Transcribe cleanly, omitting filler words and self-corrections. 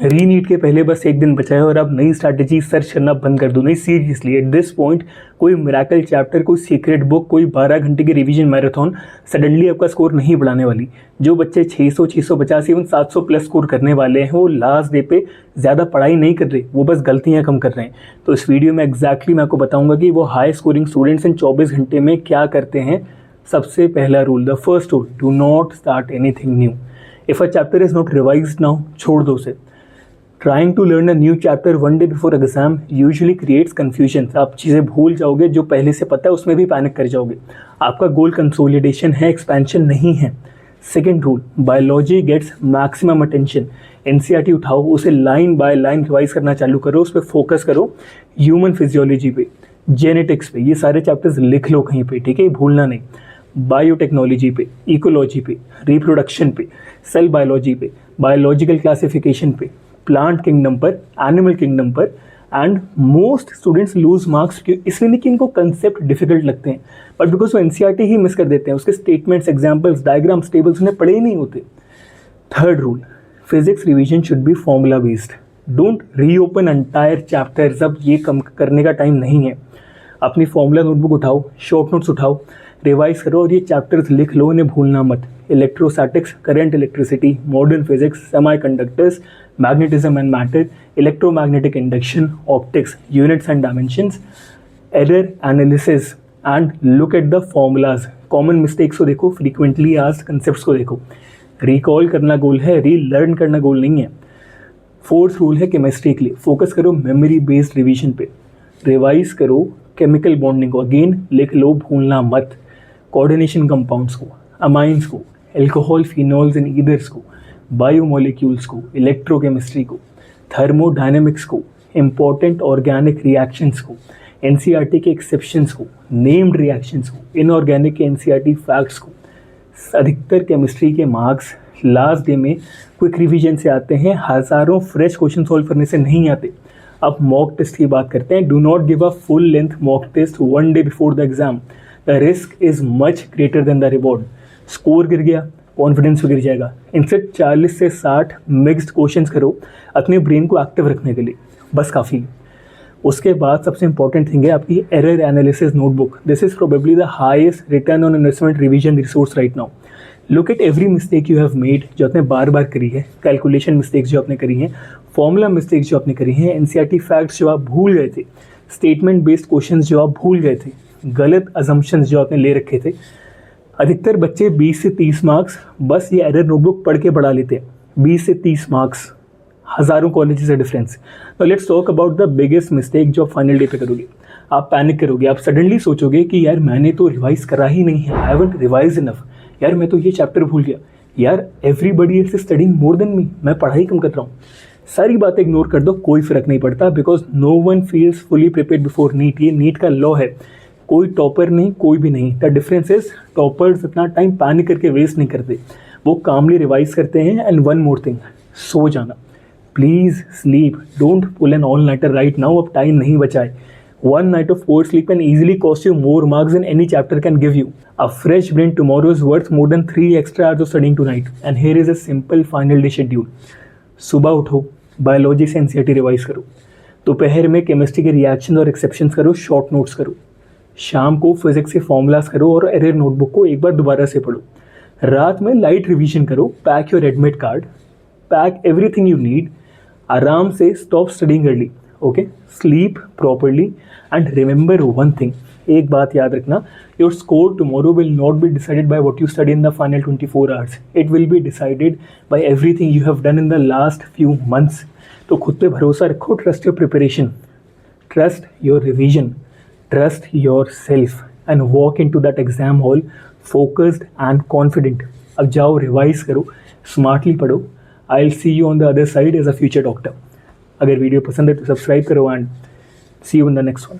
रीनीट के पहले बस एक दिन बचा है और आप नई स्ट्रैटेजी सर्च करना बंद कर दो। नहीं, सीरियसली एट दिस पॉइंट कोई मिरेकल चैप्टर, कोई सीक्रेट बुक, कोई 12 घंटे की रिवीजन मैराथन सडनली आपका स्कोर नहीं बढ़ाने वाली। जो बच्चे 600, 650, इवन 700 प्लस स्कोर करने वाले हैं वो लास्ट डे पे ज़्यादा पढ़ाई नहीं कर रहे, वो बस गलतियाँ कम कर रहे हैं। तो इस वीडियो में एग्जैक्टली मैं आपको बताऊँगा कि वो हाई स्कोरिंग स्टूडेंट्स इन 24 घंटे में क्या करते हैं। सबसे पहला rule, the first rule, do not start anything new. If a chapter is not revised now, छोड़ दो उसे। Trying to learn a new chapter one day before exam usually creates confusion। आप चीज़ें भूल जाओगे, जो पहले से पता है उसमें भी पैनिक कर जाओगे। आपका गोल कंसोलिडेशन है, एक्सपेंशन नहीं है। Second rule, biology gets maximum attention. NCERT उठाओ, उसे लाइन बाय लाइन रिवाइज करना चालू करो, उस पर फोकस करो। ह्यूमन फिजियोलॉजी पे, जेनेटिक्स पे, ये सारे चैप्टर्स लिख लो कहीं पे, ठीक है, भूलना नहीं। बायोटेक्नोलॉजी पे, इकोलॉजी पे, रिप्रोडक्शन पे, सेल बायोलॉजी पे, बायोलॉजिकल क्लासिफिकेशन पे, प्लांट किंगडम पर, एनिमल किंगडम पर। And most students lose marks इसलिए नहीं कि इनको कंसेप्ट डिफिकल्ट लगते हैं, बट बिकॉज वो एनसीईआरटी ही मिस कर देते हैं। उसके स्टेटमेंट्स, एग्जाम्पल्स, डायग्राम्स, टेबल्स उन्हें पढ़े ही नहीं होते। Third rule, physics revision should be formula based. Don't reopen entire chapters. अब ये कम करने का टाइम नहीं है। अपनी फॉर्मूला नोटबुक उठाओ, शॉर्ट नोट्स उठाओ, रिवाइज करो और ये चैप्टर्स लिख लो, इन्हें भूलना मत। Electrostatics, current electricity, modern physics, semiconductors, magnetism and matter, electromagnetic induction, optics, units and dimensions, error analysis and look at the formulas. Common mistakes को देखो, फ्रीक्वेंटली आस्क्ड कंसेप्ट्स को देखो। रिकॉल करना गोल है, रीलर्न करना गोल नहीं है। फोर्थ रूल है केमिस्ट्री के लिए, फोकस करो मेमोरी बेस्ड रिवीजन पे। रिवाइज करो केमिकल बॉन्डिंग को, अगेन लिख लो, भूलना मत। कोऑर्डिनेशन कंपाउंड्स को, अमाइंस को, एल्कोहल, फिनॉल्स एंड ईथर्स को, बायोमोलिक्यूल्स को, इलेक्ट्रोकेमिस्ट्री को, थर्मोडायनेमिक्स को, इम्पॉर्टेंट ऑर्गेनिक रिएक्शंस को, एनसीईआरटी के एक्सेप्शंस को, नेम्ड रिएक्शंस को, इनऑर्गेनिक के एनसीईआरटी फैक्ट्स को। अधिकतर केमिस्ट्री के मार्क्स लास्ट डे में क्विक रिवीजन से आते हैं, हज़ारों फ्रेश क्वेश्चन सॉल्व करने से नहीं आते। अब मॉक टेस्ट की बात करते हैं। Do not give a full length mock test one day before the exam. The risk is much greater than the reward. Score गिर गया, कॉन्फिडेंस गिर जाएगा। इनसे 40 से 60 मिक्स्ड क्वेश्चंस करो अपने ब्रेन को एक्टिव रखने के लिए, बस काफ़ी है। उसके बाद सबसे इंपॉर्टेंट थिंग है आपकी error analysis notebook. This is probably the highest return on investment revision resource right now. Look at every mistake you have made, जो आपने बार बार करी है, कैलकुलेशन मिस्टेक्स जो आपने करी हैं, फॉर्मूला मिस्टेक्स जो आपने करी हैं, एनसीईआरटी फैक्ट्स जो आप भूल गए थे, स्टेटमेंट बेस्ड क्वेश्चंस जो आप भूल गए थे, गलत अजम्पशंस जो आपने ले रखे थे। अधिकतर बच्चे 20 से 30 मार्क्स बस ये एरर नोटबुक पढ़ के बढ़ा लेते हैं। 20 से 30 मार्क्स, हज़ारों कॉलेजेस से डिफरेंस। तो let's talk about the biggest mistake जो आप फाइनल डे पे करोगे। आप पैनिक करोगे, आप सडनली सोचोगे कि यार मैंने तो रिवाइज करा ही नहीं है, आई हैवंट रिवाइज इनफ, यार मैं तो ये चैप्टर भूल गया, यार everybody is studying more than me, मैं पढ़ाई कम कर रहा हूँ। सारी बातें इग्नोर कर दो, कोई फर्क नहीं पड़ता, because no one feels fully prepared before NEET. ये नीट का लॉ है, कोई टॉपर नहीं, कोई भी नहीं। द डिफरेंस इज टॉपर्स इतना टाइम पैनिक करके वेस्ट नहीं करते, वो कामली रिवाइज करते हैं। एंड वन मोर थिंग, सो जाना, please sleep, don't pull an all nighter right now. अब टाइम नहीं बचा है। One night of poor sleep can easily cost you more marks than any chapter can give you. A fresh brain tomorrow is worth more than 3 extra hours of studying tonight. And here is a simple final day schedule. सुबह उठो, biology से NCERT revise करो। दोपहर में chemistry के reaction और exceptions करो, short notes करो। शाम को फिजिक्स के फॉर्मूलाज करो और एरर नोटबुक को एक बार दोबारा से पढ़ो। रात में लाइट रिवीजन करो, pack your admit card, pack everything you need, आराम से stop studying early, okay, sleep properly and remember one thing, एक बात याद रखना, your score tomorrow will not be decided by what you study in the final 24 hours, it will be decided by everything you have done in the last few months. तो खुद पे भरोसा रखो, trust your preparation, trust your revision, trust yourself and walk into that exam hall focused and confident. अब जाओ, revise करो, smartly पढ़ो। I will see you on the other side as a future doctor. अगर video पसंद है तो subscribe करो and see you in the next one.